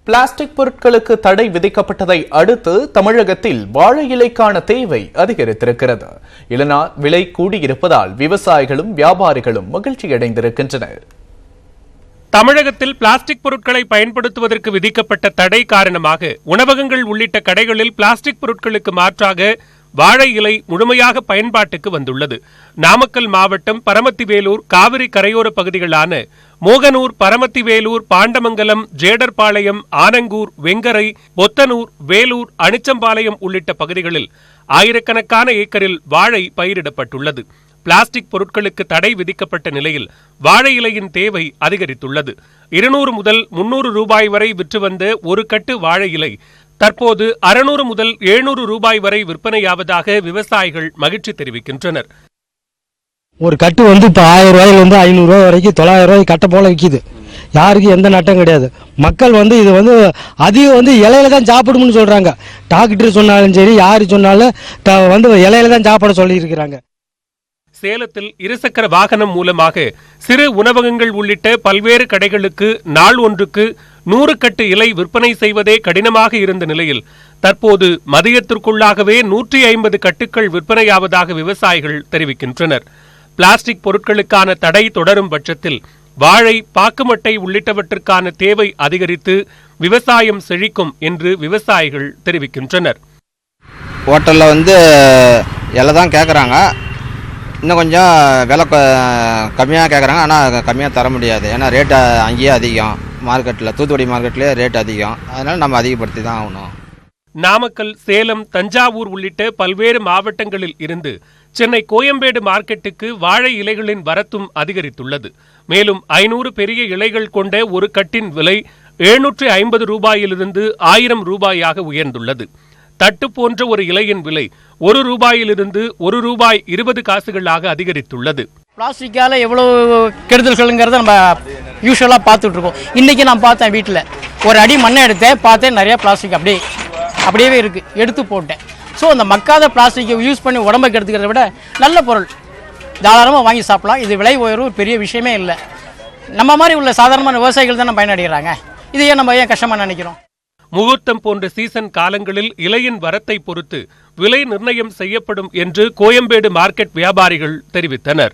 Plastic பொருட்களுக்கு தடை விதிக்கப்பட்டதை அடுத்து தமிழகத்தில் வாழை இலைக்கான தேவை அதிகரித்திருக்கிறது. இதனால் விலை கூடியிருப்பதால் விவசாயிகளும் வியாபாரிகளும் மகிழ்ச்சியடைந்திருக்கின்றனர். தமிழகத்தில் பிளாஸ்டிக் பொருட்களை பயன்படுத்துவதற்கு விதிக்கப்பட்ட தடை காரணமாக உணவகங்கள் உள்ளிட்ட கடைகளில் பிளாஸ்டிக் பொருட்களுக்கு மாற்றாக வாழை இலை முழுமையாக பயன்பாட்டுக்கு வந்துள்ளது. நாமக்கல் மாவட்டம் பரமத்திவேலூர் காவிரி கரையோர பகுதிகளான மோகனூர், பரமத்திவேலூர், பாண்டமங்கலம், ஜேடர்பாளையம், ஆனங்கூர், வெங்கரை, பொத்தனூர், வேலூர், அனிச்சம்பாளையம் உள்ளிட்ட பகுதிகளில் ஆயிரக்கணக்கான ஏக்கரில் வாழை பயிரிடப்பட்டுள்ளது. பிளாஸ்டிக் பொருட்களுக்கு தடை விதிக்கப்பட்ட நிலையில் வாழை இலையின் தேவை அதிகரித்துள்ளது. 200 முதல் 300 ரூபாய் வரை விற்று வந்த ஒரு கட்டு வாழை இலை தற்போது 600 முதல் 700 ரூபாய் வரை விற்பனையாவதாக விவசாயிகள் மகிழ்ச்சி தெரிவிக்கின்றனர். ஒரு கட்டு இப்ப 1000 ரூபாயிலிருந்து 500 ரூபாய் வரைக்கும் 900 ரூபாய் கட்ட போல விற்கிது. யாருக்கும் எந்த நட்டம் கிடையாது. மக்கள் இது அதிகம் இலையில தான் சாப்பிடும்னு சொல்றாங்க. டாக்டர் சொன்னாலும் சரி, யாரு சொன்னாலும் இலையில தான் சாப்பிட சொல்லி இருக்கிறாங்க. சேலத்தில் இருசக்கர வாகனம் மூலமாக சிறு உணவகங்கள் உள்ளிட்ட பல்வேறு கடைகளுக்கு நாள் ஒன்றுக்கு 100 கட்டு இலை விற்பனை செய்வதே கடினமாக இருந்த நிலையில் தற்போது மதியத்திற்குள்ளாகவே 150 கட்டுக்கள் விற்பனையாவதாக விவசாயிகள் தெரிவிக்கின்றனர். பிளாஸ்டிக் பொருட்களுக்கான தடை தொடரும் பட்சத்தில் வாழை, பாக்குமட்டை உள்ளிட்டவற்றிற்கான தேவை அதிகரித்து விவசாயம் செழிக்கும் என்று விவசாயிகள் தெரிவிக்கின்றனர். ஹோட்டலில் இலை தான் கேட்குறாங்க. இன்னும் கொஞ்சம் விலை கம்மியாக கேட்குறாங்க. ஆனால் கம்மியாக தர முடியாது. ஏன்னா ரேட்டு அங்கேயே அதிகம். மார்க்கெட்டில், தூத்துக்குடி மார்க்கெட்லேயே ரேட் அதிகம். அதனால் நம்ம அதிகப்படுத்தி தான் ஆகணும். நாமக்கல், சேலம், தஞ்சாவூர் உள்ளிட்ட பல்வேறு மாவட்டங்களில் இருந்து சென்னை கோயம்பேடு மார்க்கெட்டுக்கு வாழை இலைகளின் வரத்தும் அதிகரித்துள்ளது. மேலும் 500 பெரிய இலைகள் கொண்ட ஒரு கட்டின் விலை 750 ரூபாயிலிருந்து 1000 ரூபாயாக உயர்ந்துள்ளது. தட்டு போன்ற ஒரு இலையின் விலை 1 ரூபாயிலிருந்து 1 ரூபாய் 20 காசுகளாக அதிகரித்துள்ளது. பிளாஸ்டிக்கால எவ்வளவு கெடுதல்கள்ங்கிறத நம்ம யூஸ்வலாக பார்த்துட்டு இருக்கோம். இன்னைக்கு நான் பார்த்தேன், வீட்டில் ஒரு அடி மண்ணை எடுத்தேன், பார்த்தேன் நிறைய பிளாஸ்டிக் அப்படியே இருக்கு, எடுத்து போட்டேன். ஸோ அந்த மக்காத பிளாஸ்டிக்கை யூஸ் பண்ணி உடம்புக்கு எடுத்துக்கிறத விட நல்ல பொருள் தாராளமாக வாங்கி சாப்பிடலாம். இது விலை உயர்வு பெரிய விஷயமே இல்லை. நம்ம மாதிரி உள்ள சாதாரணமான விவசாயிகள் தானே பயனடைகிறாங்க. இதையே நம்ம ஏன் கஷ்டமாக நினைக்கிறோம்? முகூர்த்தம் போன்ற சீசன் காலங்களில் இலையின் வரத்தை பொறுத்து விலை நிர்ணயம் செய்யப்படும் என்று கோயம்பேடு மார்க்கெட் வியாபாரிகள் தெரிவித்தனர்.